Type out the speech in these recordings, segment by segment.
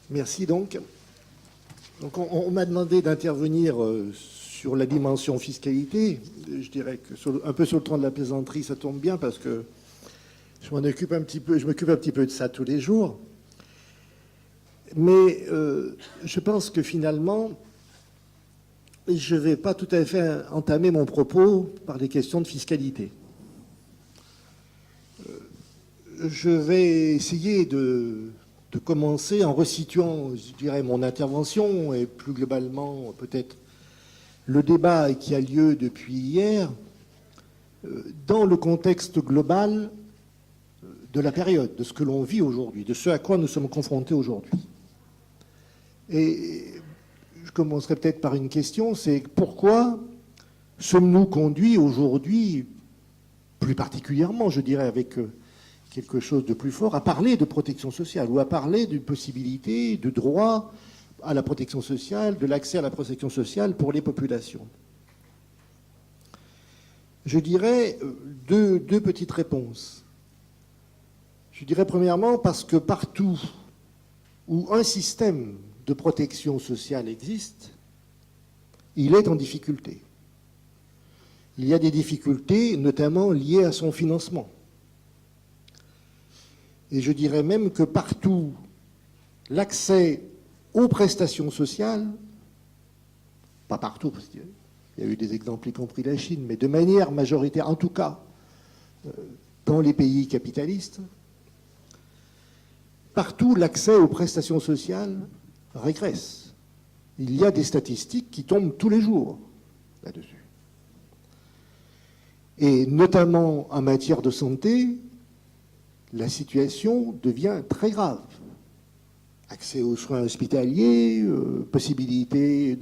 Merci donc. Donc on m'a demandé d'intervenir sur la dimension fiscalité. Je dirais que un peu sur le ton de la plaisanterie, ça tombe bien parce que je m'occupe un petit peu de ça tous les jours. Mais je pense que finalement, je ne vais pas tout à fait entamer mon propos par des questions de fiscalité. Je vais essayer de commencer en resituant, je dirais, mon intervention et plus globalement peut-être le débat qui a lieu depuis hier dans le contexte global de la période, de ce que l'on vit aujourd'hui, de ce à quoi nous sommes confrontés aujourd'hui. Et je commencerai peut-être par une question, c'est pourquoi sommes-nous conduits aujourd'hui, plus particulièrement, je dirais, avec quelque chose de plus fort, à parler de protection sociale ou à parler d'une possibilité de droit à la protection sociale, de l'accès à la protection sociale pour les populations. Je dirais deux petites réponses. Je dirais premièrement parce que partout où un système de protection sociale existe, il est en difficulté. Il y a des difficultés notamment liées à son financement. Et je dirais même que partout, l'accès aux prestations sociales, pas partout, parce qu'il y a eu des exemples, y compris la Chine, mais de manière majoritaire, en tout cas, dans les pays capitalistes, partout, l'accès aux prestations sociales régresse. Il y a des statistiques qui tombent tous les jours là-dessus. Et notamment en matière de santé, la situation devient très grave. Accès aux soins hospitaliers, possibilité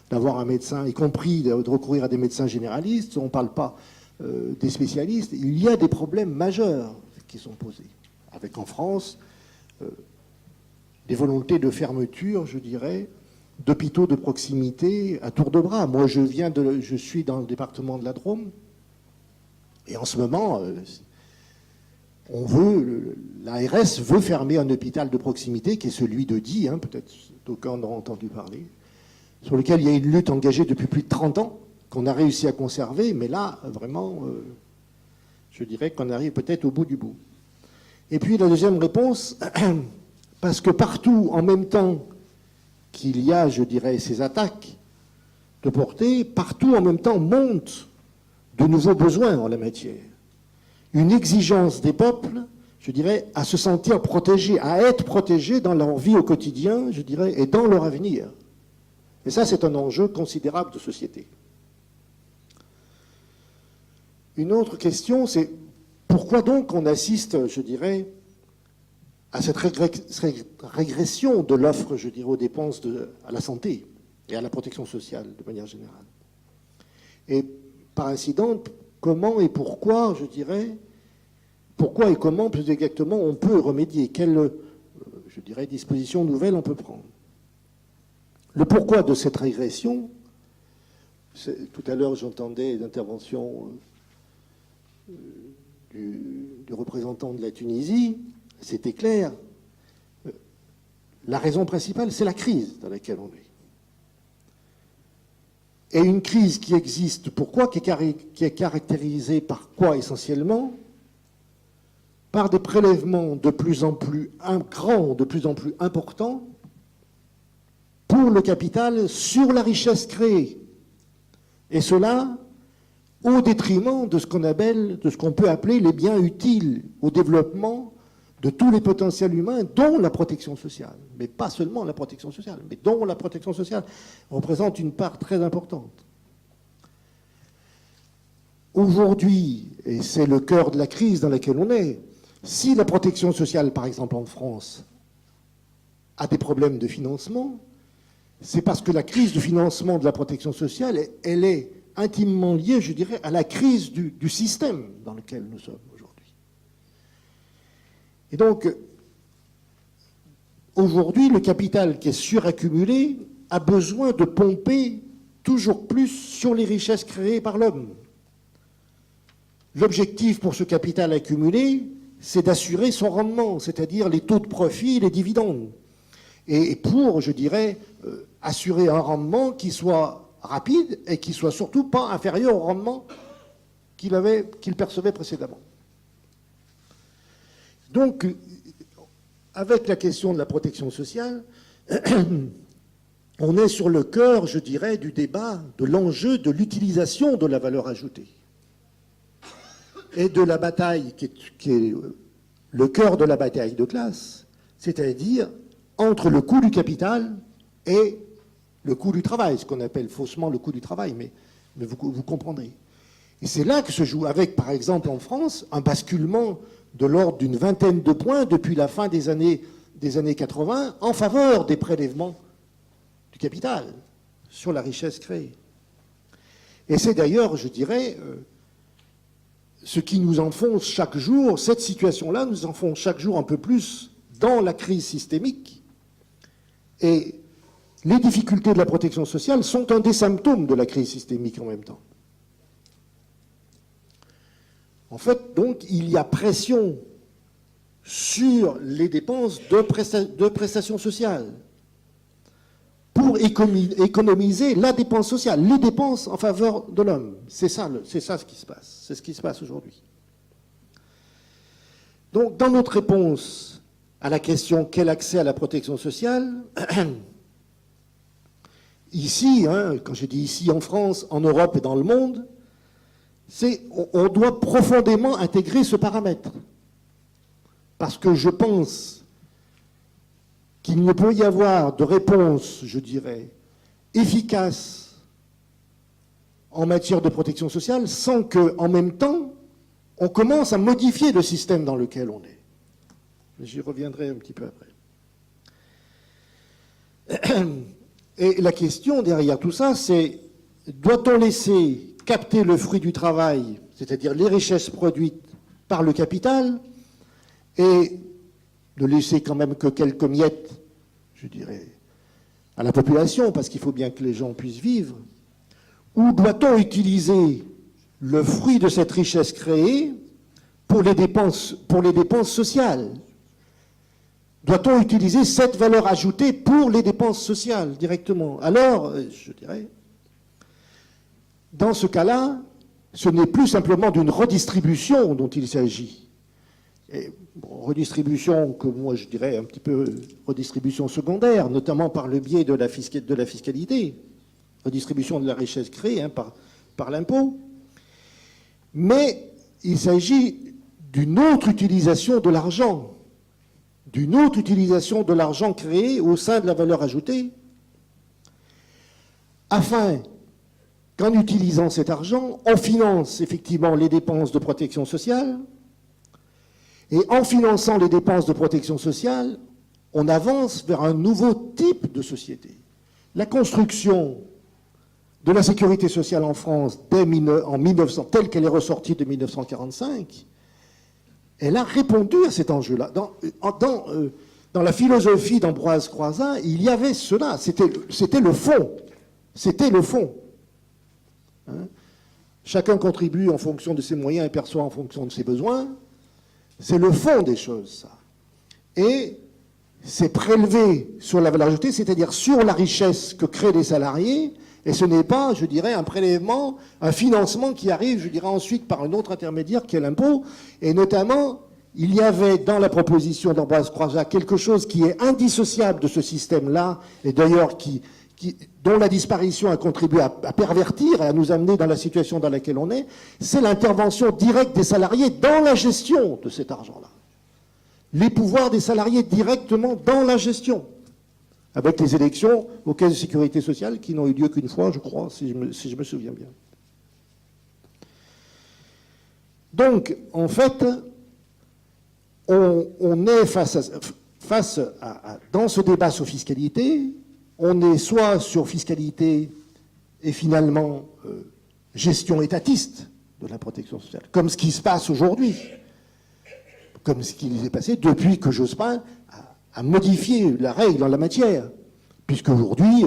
d'avoir un médecin, y compris de recourir à des médecins généralistes, on ne parle pas des spécialistes. Il y a des problèmes majeurs qui sont posés, avec en France des volontés de fermeture, je dirais, d'hôpitaux de proximité à tour de bras. Moi, je suis dans le département de la Drôme, et en ce moment, l'ARS veut fermer un hôpital de proximité qui est celui de Die, peut-être d'aucuns en auront entendu parler, sur lequel il y a une lutte engagée depuis plus de 30 ans, qu'on a réussi à conserver, mais là, vraiment, je dirais qu'on arrive peut-être au bout du bout. Et puis la deuxième réponse, parce que partout, en même temps qu'il y a, je dirais, ces attaques de portée, partout en même temps montent de nouveaux besoins en la matière. Une exigence des peuples, je dirais, à se sentir protégés, à être protégés dans leur vie au quotidien, je dirais, et dans leur avenir. Et ça, c'est un enjeu considérable de société. Une autre question, c'est pourquoi donc on assiste, je dirais, à cette régression de l'offre, je dirais, aux dépenses à la santé et à la protection sociale, de manière générale. Et par incident, comment et pourquoi, je dirais, pourquoi et comment, plus exactement, on peut remédier? Quelles, je dirais, dispositions nouvelles on peut prendre? Le pourquoi de cette régression, tout à l'heure j'entendais l'intervention du représentant de la Tunisie, c'était clair. La raison principale, c'est la crise dans laquelle on est. Et une crise qui existe, pourquoi? Qui est caractérisée par quoi essentiellement? Par des prélèvements de plus en plus grands, de plus en plus importants pour le capital sur la richesse créée. Et cela au détriment de ce qu'on peut appeler les biens utiles au développement de tous les potentiels humains, dont la protection sociale. Mais pas seulement la protection sociale, mais dont la protection sociale représente une part très importante. Aujourd'hui, et c'est le cœur de la crise dans laquelle on est, si la protection sociale, par exemple en France, a des problèmes de financement, c'est parce que la crise de financement de la protection sociale, elle est intimement liée, je dirais, à la crise du système dans lequel nous sommes aujourd'hui. Et donc, aujourd'hui, le capital qui est suraccumulé a besoin de pomper toujours plus sur les richesses créées par l'homme. L'objectif pour ce capital accumulé, c'est d'assurer son rendement, c'est-à-dire les taux de profit et les dividendes. et pour, je dirais, assurer un rendement qui soit rapide et qui soit surtout pas inférieur au rendement qu'il percevait précédemment. Donc, avec la question de la protection sociale, on est sur le cœur, je dirais, du débat, de l'enjeu de l'utilisation de la valeur ajoutée et de la bataille qui est le cœur de la bataille de classe, c'est-à-dire entre le coût du capital et le coût du travail, ce qu'on appelle faussement le coût du travail, mais vous comprendrez. Et c'est là que se joue, avec par exemple en France, un basculement de l'ordre d'une vingtaine de points depuis la fin des années 80 en faveur des prélèvements du capital sur la richesse créée. Et c'est d'ailleurs, je dirais, ce qui nous enfonce chaque jour, cette situation-là nous enfonce chaque jour un peu plus dans la crise systémique. Et les difficultés de la protection sociale sont un des symptômes de la crise systémique en même temps. En fait, donc, il y a pression sur les dépenses de prestations sociales pour économiser la dépense sociale, les dépenses en faveur de l'homme. C'est ça ce qui se passe. C'est ce qui se passe aujourd'hui. Donc, dans notre réponse à la question « Quel accès à la protection sociale ?», ici, quand je dis ici en France, en Europe et dans le monde, on doit profondément intégrer ce paramètre. Parce que je pense qu'il ne peut y avoir de réponse, je dirais, efficace en matière de protection sociale sans qu'en même temps, on commence à modifier le système dans lequel on est. J'y reviendrai un petit peu après. Et la question derrière tout ça, c'est doit-on laisser capter le fruit du travail, c'est-à-dire les richesses produites par le capital, et ne laisser quand même que quelques miettes, je dirais, à la population, parce qu'il faut bien que les gens puissent vivre, ou doit-on utiliser le fruit de cette richesse créée pour les dépenses sociales? Doit-on utiliser cette valeur ajoutée pour les dépenses sociales directement? Alors, je dirais, dans ce cas-là, ce n'est plus simplement d'une redistribution dont il s'agit. Et, bon, redistribution que moi je dirais un petit peu redistribution secondaire, notamment par le biais de la fiscalité, redistribution de la richesse créée par l'impôt. Mais il s'agit d'une autre utilisation de l'argent, créé au sein de la valeur ajoutée, afin qu'en utilisant cet argent, on finance effectivement les dépenses de protection sociale, et en finançant les dépenses de protection sociale, on avance vers un nouveau type de société. La construction de la sécurité sociale en France en 1900, telle qu'elle est ressortie de 1945, elle a répondu à cet enjeu-là. Dans la philosophie d'Ambroise Croizat, il y avait cela, c'était le fond. C'était le fond. Hein? Chacun contribue en fonction de ses moyens et perçoit en fonction de ses besoins. C'est le fond des choses, ça. Et c'est prélevé sur la valeur ajoutée, c'est-à-dire sur la richesse que créent les salariés, et ce n'est pas, je dirais, un prélèvement, un financement qui arrive, je dirais, ensuite par un autre intermédiaire qui est l'impôt. Et notamment, il y avait dans la proposition d'Ambroise Croizat quelque chose qui est indissociable de ce système-là, et d'ailleurs dont la disparition a contribué à pervertir et à nous amener dans la situation dans laquelle on est, c'est l'intervention directe des salariés dans la gestion de cet argent-là. Les pouvoirs des salariés directement dans la gestion, avec les élections aux caisses de sécurité sociale qui n'ont eu lieu qu'une fois, je crois, si je me souviens bien. Donc, en fait, on est face à dans ce débat sur fiscalité, on est soit sur fiscalité et finalement gestion étatiste de la protection sociale, comme ce qui se passe aujourd'hui, comme ce qui s'est passé depuis que Jospin a modifié la règle en la matière, puisque aujourd'hui,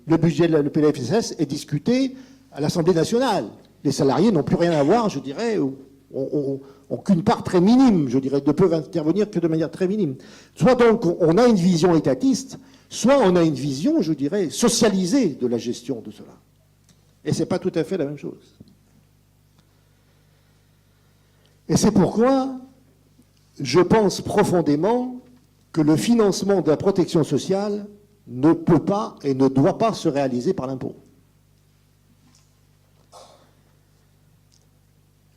le budget de le PLFSS est discuté à l'Assemblée nationale. Les salariés n'ont plus rien à voir, je dirais, ont qu'une part très minime, je dirais, ne peuvent intervenir que de manière très minime. Soit donc on a une vision étatiste, soit on a une vision, je dirais, socialisée de la gestion de cela. Et ce n'est pas tout à fait la même chose. Et c'est pourquoi je pense profondément que le financement de la protection sociale ne peut pas et ne doit pas se réaliser par l'impôt.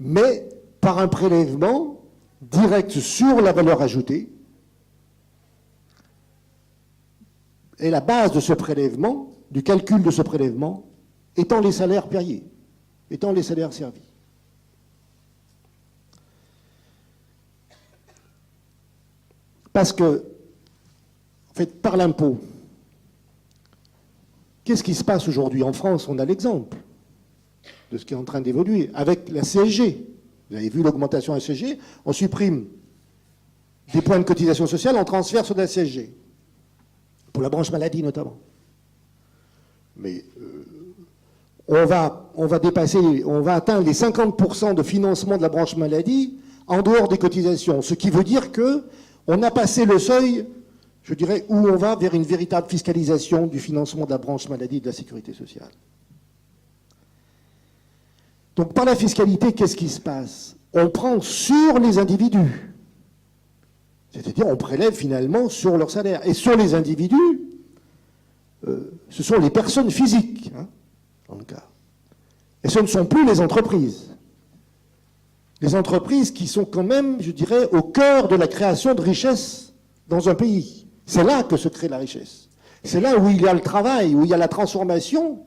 Mais par un prélèvement direct sur la valeur ajoutée. Et la base de ce prélèvement, du calcul de ce prélèvement, étant les salaires payés, étant les salaires servis. Parce que, en fait, par l'impôt, qu'est-ce qui se passe aujourd'hui en France? On a l'exemple de ce qui est en train d'évoluer avec la CSG. Vous avez vu l'augmentation de la CSG, on supprime des points de cotisation sociale, on transfère sur de la CSG, pour la branche maladie notamment. Mais on va dépasser, on va atteindre les 50% de financement de la branche maladie en dehors des cotisations, ce qui veut dire qu'on a passé le seuil, je dirais, où on va vers une véritable fiscalisation du financement de la branche maladie et de la sécurité sociale. Donc par la fiscalité, qu'est-ce qui se passe? On prend sur les individus. C'est-à-dire on prélève finalement sur leur salaire. Et sur les individus, ce sont les personnes physiques, hein, dans le cas. Et ce ne sont plus les entreprises. Les entreprises qui sont quand même, je dirais, au cœur de la création de richesse dans un pays. C'est là que se crée la richesse. C'est là où il y a le travail, où il y a la transformation.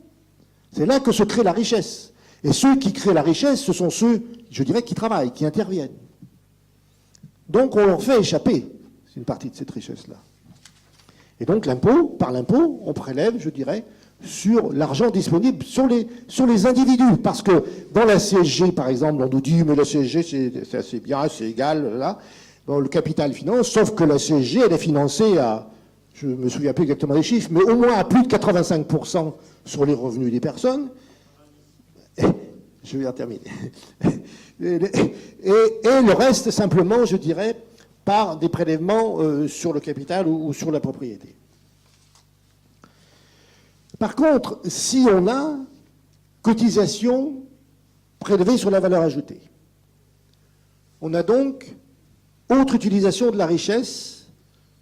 C'est là que se crée la richesse. Et ceux qui créent la richesse, ce sont ceux, je dirais, qui travaillent, qui interviennent. Donc on leur fait échapper une partie de cette richesse-là. Et donc l'impôt, par l'impôt, on prélève, je dirais, sur l'argent disponible, sur les individus. Parce que dans la CSG, par exemple, on nous dit, mais la CSG, c'est assez bien, c'est égal, là. Bon, le capital finance, sauf que la CSG, elle est financée à, je ne me souviens plus exactement des chiffres, mais au moins à plus de 85% sur les revenus des personnes. Je vais en terminer. Et le reste, simplement, je dirais, par des prélèvements sur le capital ou sur la propriété. Par contre, si on a cotisation prélevée sur la valeur ajoutée, on a donc autre utilisation de la richesse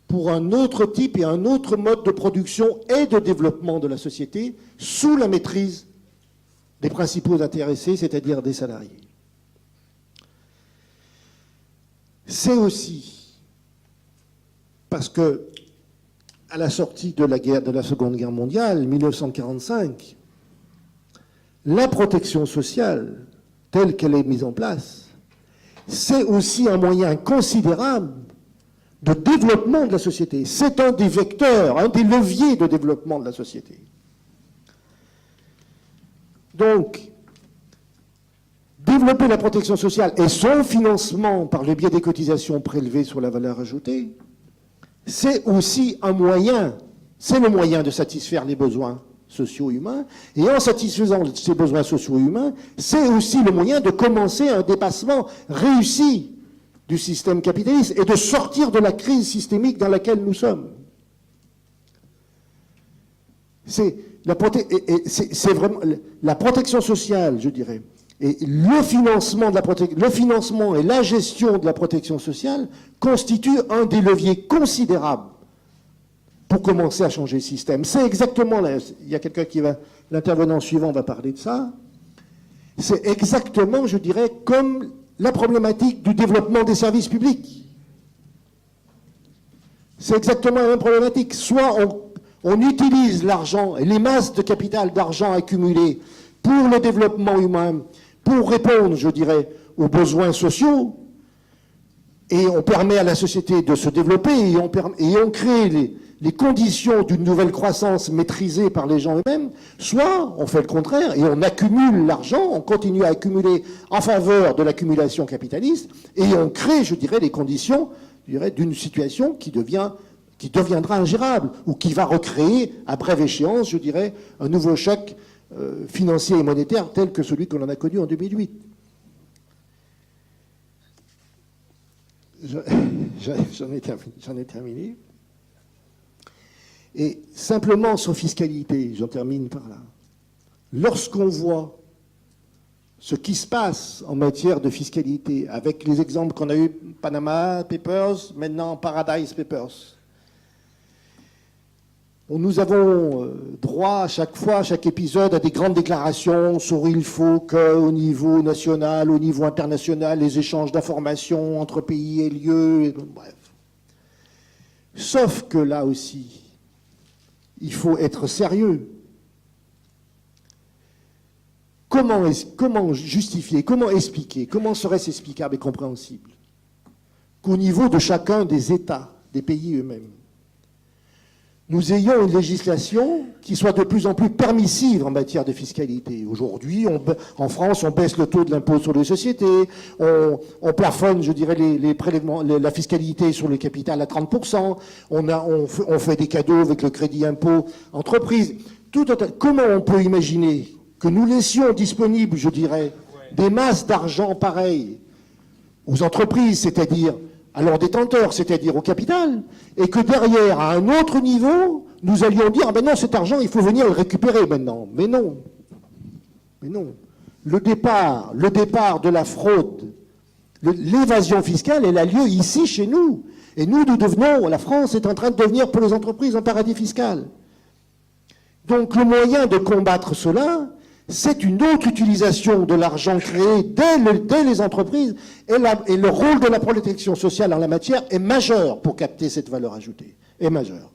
pour un autre type et un autre mode de production et de développement de la société sous la maîtrise des principaux intéressés, c'est-à-dire des salariés. C'est aussi parce que, à la sortie de la Seconde Guerre mondiale, 1945, la protection sociale, telle qu'elle est mise en place, c'est aussi un moyen considérable de développement de la société. C'est un des vecteurs, un des leviers de développement de la société. Donc, développer la protection sociale et son financement par le biais des cotisations prélevées sur la valeur ajoutée, c'est aussi un moyen, c'est le moyen de satisfaire les besoins sociaux humains, et en satisfaisant ces besoins sociaux humains, c'est aussi le moyen de commencer un dépassement réussi du système capitaliste et de sortir de la crise systémique dans laquelle nous sommes. C'est vraiment la protection sociale, je dirais, et le financement et la gestion de la protection sociale constituent un des leviers considérables pour commencer à changer le système. C'est exactement, il y a quelqu'un qui va, l'intervenant suivant va parler de ça, c'est exactement, je dirais, comme la problématique du développement des services publics. C'est exactement la même problématique. Soit on utilise l'argent et les masses de capital d'argent accumulées pour le développement humain, pour répondre, je dirais, aux besoins sociaux, et on permet à la société de se développer, et on crée les conditions d'une nouvelle croissance maîtrisée par les gens eux-mêmes, soit on fait le contraire, et on accumule l'argent, on continue à accumuler en faveur de l'accumulation capitaliste, et on crée, je dirais, les conditions, je dirais, d'une situation qui deviendra ingérable, ou qui va recréer, à brève échéance, je dirais, un nouveau choc financier et monétaire tel que celui que l'on a connu en 2008. J'en ai terminé. Et simplement sur fiscalité, j'en termine par là. Lorsqu'on voit ce qui se passe en matière de fiscalité, avec les exemples qu'on a eu, Panama Papers, maintenant Paradise Papers, nous avons droit à chaque fois, à chaque épisode, à des grandes déclarations sur il faut qu'au niveau national, au niveau international, les échanges d'informations entre pays aient lieu, bref. Sauf que là aussi, il faut être sérieux. Comment justifier, comment expliquer, comment serait-ce explicable et compréhensible qu'au niveau de chacun des États, des pays eux-mêmes, nous ayons une législation qui soit de plus en plus permissive en matière de fiscalité. Aujourd'hui, en France, on baisse le taux de l'impôt sur les sociétés, on plafonne, je dirais, les prélèvements, la fiscalité sur le capital à 30%, on fait des cadeaux avec le crédit impôt entreprise. Comment on peut imaginer que nous laissions disponibles, je dirais, des masses d'argent pareilles aux entreprises, c'est-à-dire à leurs détenteurs, c'est-à-dire au capital, et que derrière, à un autre niveau, nous allions dire, ah ben non, cet argent, il faut venir le récupérer maintenant. Mais non. Mais non. Le départ de la fraude, l'évasion fiscale, elle a lieu ici, chez nous. Et nous devenons, la France est en train de devenir pour les entreprises un paradis fiscal. Donc le moyen de combattre cela, c'est une autre utilisation de l'argent créé dès les entreprises, et le rôle de la protection sociale en la matière est majeur pour capter cette valeur ajoutée, est majeur.